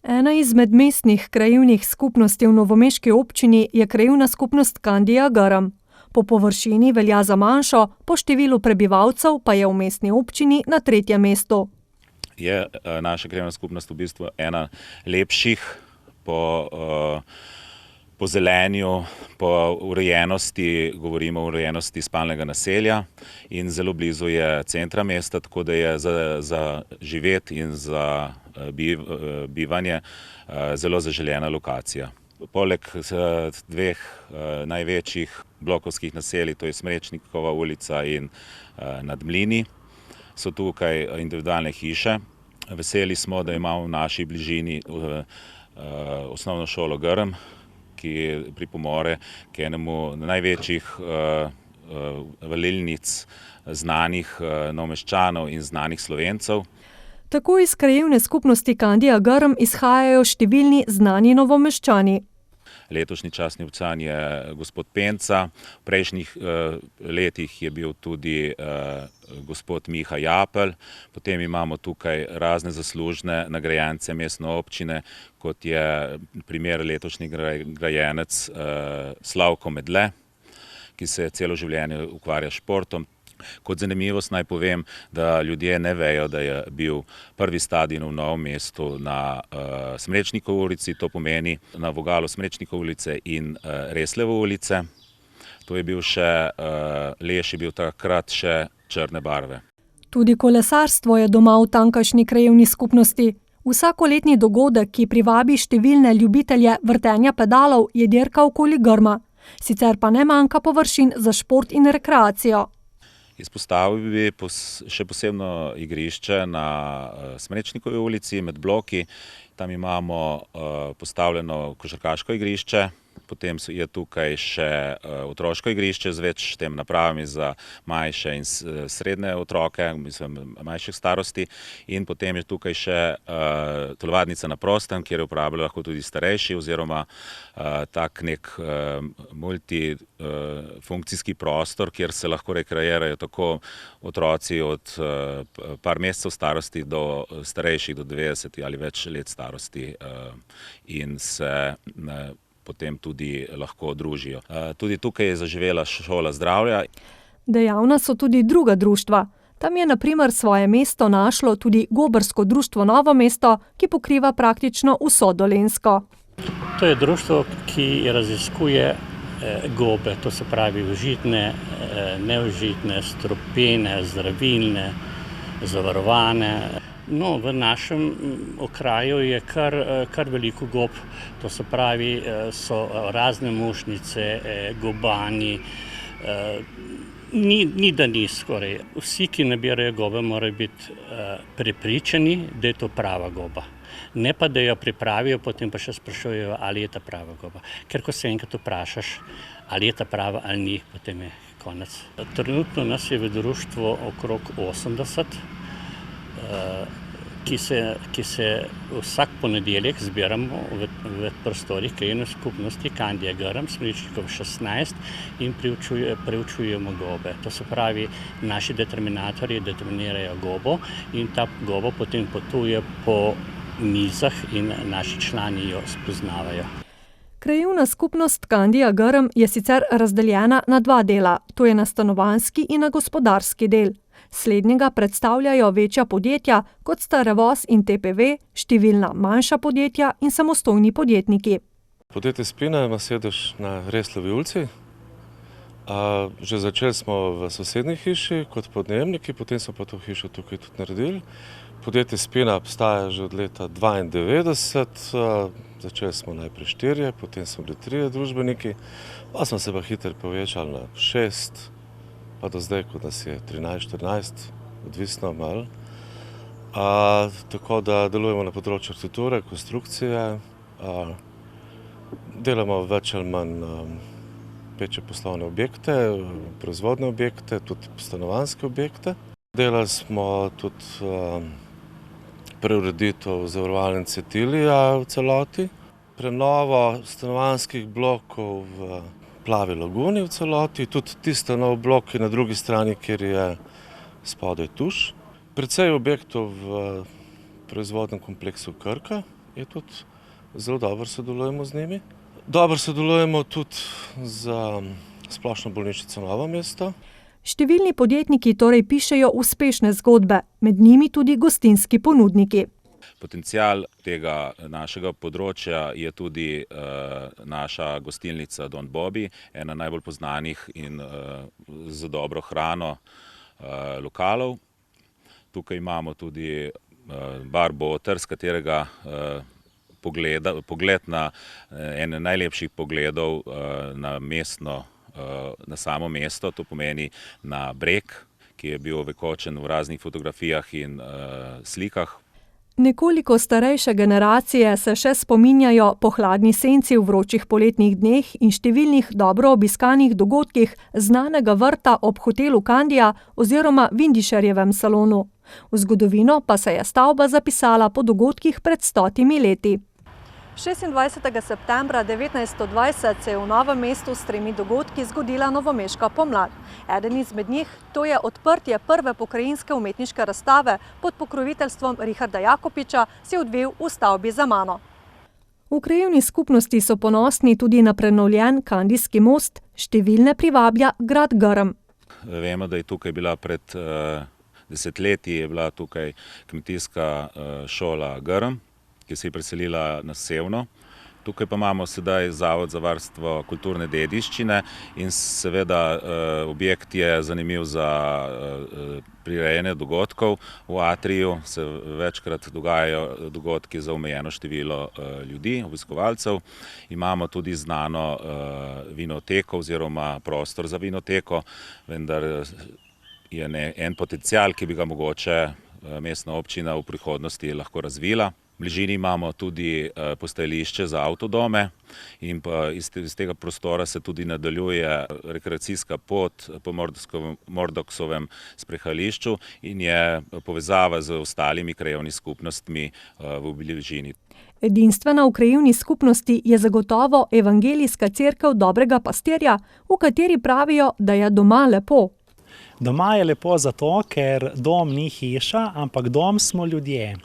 Ena izmed mestnih krajevnih skupnosti v novomeški občini je krajevna skupnost Kandija Grm. Po površini velja za manjšo, po številu prebivalcev pa je v mestni občini na 3. mestu. Je naša krajevna skupnost v bistvu ena lepših po zelenju, po urejenosti, govorimo o urejenosti spalnega naselja in zelo blizu je centra mesta, tako da je za živeti in za bivanje zelo zaželena lokacija. Poleg dveh največjih blokovskih naselij, to je Smrečnikova ulica in Nad Mlini, so tukaj individualne hiše. Veseli smo, da imamo v naši bližini osnovno šolo Grm, ki pripomore k enemu največjih valilnic znanih Novomeščanov in znanih Slovencev. Tako iz krajevne skupnosti Kandija Grm izhajajo številni znani Novomeščani. Letošnji častni občan je gospod Penca, v prejšnjih letih je bil tudi gospod Miha Japelj, potem imamo tukaj razne zaslužne nagrajence mestne občine, kot je primer letošnji nagrajenec Slavko Medle, ki se celo življenje ukvarja s športom. Kot zanimivost naj povem, da ljudje ne vejo, da je bil prvi stadion v Novem mestu na Smrečnikovi ulici, to pomeni na vogalu Smrečnikove ulice in Resleve ulice. To je bil Leš je bil takrat še črne barve. Tudi kolesarstvo je doma v tamkajšnji krajevni skupnosti. Vsakoletni dogodek, ki privabi številne ljubitelje vrtenja pedalov, je dirka okoli Grma. Sicer pa ne manjka površin za šport in rekreacijo. Izpostavil bi še posebno igrišče na Smrečnikovi ulici med bloki. Tam imamo postavljeno košarkaško igrišče, potem je tukaj še otroško igrišče z več napravami za mlajše in srednje otroke, mislim mlajših starosti, in potem je tukaj še telovadnica na prostem, kjer jo uporabljajo lahko tudi starejši oziroma tak nek multifunkcijski prostor, kjer se lahko rekreirajo tako otroci od par mesecev starosti do starejših, do 90 ali več let starosti, in se potem tudi lahko družijo. Tudi tukaj je zaživela šola zdravja. Dejavna so tudi druga društva. Tam je na primer svoje mesto našlo tudi Gobarsko društvo Novo mesto, ki pokriva praktično vso Dolenjsko. To je društvo, ki raziskuje gobe, to se pravi užitne, neužitne, strupene, zdravilne, zavarovane. No, v našem okraju je kar veliko gob, to se pravi, so razne mušnice, gobani, ni da ni skoraj. Vsi, ki nabirajo gobe, morajo biti prepričani, da je to prava goba. Ne pa, da jo pripravijo, potem pa še sprašujejo, ali je ta prava goba. Ker ko se enkrat vprašaš, ali je ta prava ali ni, potem je konec. Trenutno nas je v društvu okrog 80, ki se vsak ponedeljek zbiramo v prostorih krajevne skupnosti Kandija Grm, Smrečnikov 16, in preučujemo gobe. To se pravi, naši determinatorji determinirajo gobo in ta goba potem potuje po mizah in naši člani jo spoznavajo. Krajevna skupnost Kandija Grm je sicer razdeljena na 2 dela, to je na stanovanjski in na gospodarski del. Slednjega predstavljajo večja podjetja, kot sta Revoz in TPV, številna manjša podjetja in samostojni podjetniki. Podjetje Spina ima sedež na Reslovi ulici. Že začeli smo v sosednji hiši kot podnajemniki, potem smo pa to hišo tukaj tudi naredili. Podjetje Spina obstaja že od leta 1992, začeli smo najprej 4, potem smo bili 3 družbeniki, pa smo se pa hitro povečali na 6, pa do zdaj, ko nas je 13-14, odvisno malo. Tako da delujemo na področju arhitekture, konstrukcije, delamo več ali manj večje poslovne objekte, proizvodne objekte, tudi stanovanjske objekte. Delali smo tudi preureditev zavarovalnice Tilija v celoti, prenovo stanovanjskih blokov v Plavi laguni v celoti, tudi tisto nov blok je na drugi strani, kjer je spodaj tuš. Precej objektov v proizvodnem kompleksu Krka je tudi zelo dobro sodelujemo z njimi. Dobro sodelujemo tudi za Splošno bolnišnico Novo mesto. Številni podjetniki torej pišejo uspešne zgodbe, med njimi tudi gostinski ponudniki. Potencial tega našega področja je tudi naša gostilnica Don Bobby, ena najbolj poznanih in z dobro hrano lokalov. Tukaj imamo tudi bar Boter, s katerega pogled na ene najlepših pogledov na samo mesto, to pomeni na Breg, ki je bil ovekočen v raznih fotografijah in slikah. Nekoliko starejše generacije se še spominjajo po hladni senci v vročih poletnih dneh in številnih dobro obiskanih dogodkih znanega vrta ob hotelu Kandija oziroma Vindišerjevem salonu. V zgodovino pa se je stavba zapisala po dogodkih pred 100 leti. 26. septembra 1920 se je v Novem mestu s 3 dogodki zgodila novomeška pomlad. Eden izmed njih, to je odprtje prve pokrajinske umetniške razstave pod pokroviteljstvom Richarda Jakopiča, se je odvil v stavbi za mano. V krajevni skupnosti so ponosni tudi na prenovljen Kandijski most, številne privablja grad Grm. Vemo, da je tukaj bila pred desetletji je bila tukaj kmetijska šola Grm, ki se je preselila na Sevno. Tukaj pa imamo sedaj Zavod za varstvo kulturne dediščine in seveda objekt je zanimiv za prirejanje dogodkov. V atriju se večkrat dogajajo dogodki za omejeno število ljudi, obiskovalcev. Imamo tudi znano vinoteko oziroma prostor za vinoteko, vendar je en potencial, ki bi ga mogoče mestna občina v prihodnosti lahko razvila. V bližini imamo tudi postajališče za avtodome in pa iz tega prostora se tudi nadaljuje rekreacijska pot po Mordoksovem sprehajališču in je povezava z ostalimi krajevnimi skupnostmi v bližini. Edinstvena v krajevni skupnosti je zagotovo Evangelijska cerkev Dobrega pastirja, v kateri pravijo, da je doma lepo. Doma je lepo zato, ker dom ni hiša, ampak dom smo ljudje.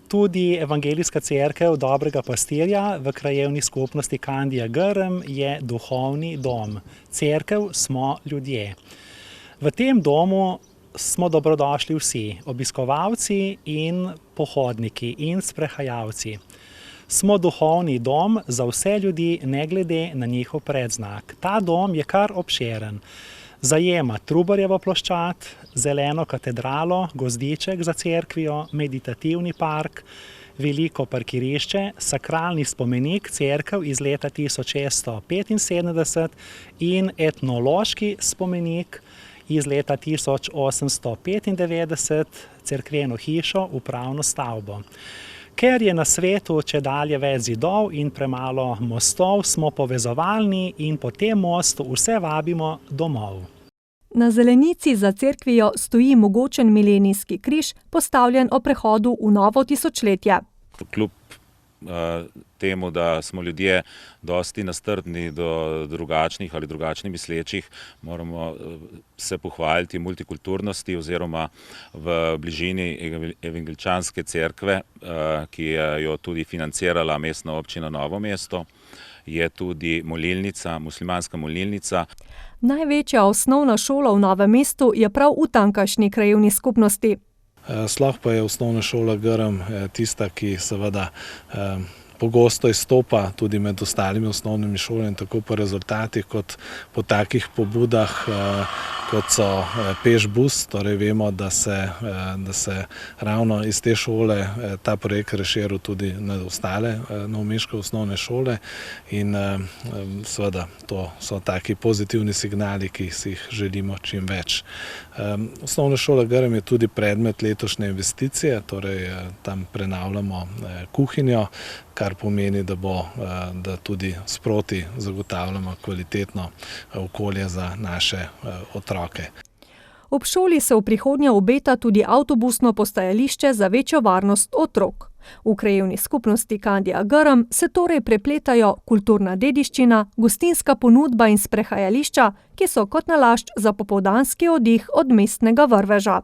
Tudi Evangelijska cerkev Dobrega pastirja v krajevni skupnosti Kandija Grm je duhovni dom. Cerkev smo ljudje. V tem domu smo dobrodošli vsi, obiskovalci in pohodniki in sprehajalci. Smo duhovni dom za vse ljudi, ne glede na njihov predznak. Ta dom je kar obširen. Zajema Trubarjevo ploščad, zeleno katedralo, gozdiček za cerkvijo, meditativni park, veliko parkirišče, sakralni spomenik cerkev iz leta 1675 in etnološki spomenik iz leta 1895, cerkveno hišo, upravno stavbo. Ker je na svetu čedalje več zidov in premalo mostov, smo povezovalni in po tem mostu vse vabimo domov. Na zelenici za cerkvijo stoji mogočen milenijski križ, postavljen ob prehodu v novo tisočletje. Kljub temu, da smo ljudje dosti nastrpni do drugačnih ali drugačnih mislečih, moramo se pohvaliti multikulturnosti oziroma v bližini evangeličanske cerkve, ki je jo tudi financirala mestna občina Novo mesto, je tudi molilnica, muslimanska molilnica. Največja osnovna šola v Novem mestu je prav v tamkajšnji krajevni skupnosti. Sploh pa je osnovna šola Grm tista, ki seveda pogosto izstopa tudi med ostalimi osnovnimi šolami, tako po rezultatih kot po takih pobudah, kot so Pešbus. Torej vemo, da se ravno iz te šole ta projekt razširil tudi na ostale novomeške osnovne šole in seveda to so taki pozitivni signali, ki si jih želimo čim več. Osnovna šola Grm je tudi predmet letošnje investicije, torej tam prenavljamo kuhinjo, kar pomeni, da tudi sproti zagotavljamo kvalitetno okolje za naše otroke. Ob šoli se v prihodnje obeta tudi avtobusno postajališče za večjo varnost otrok. V krajevni skupnosti Kandija Grm se torej prepletajo kulturna dediščina, gostinska ponudba in sprehajališča, ki so kot nalašč za popoldanski oddih od mestnega vrveža.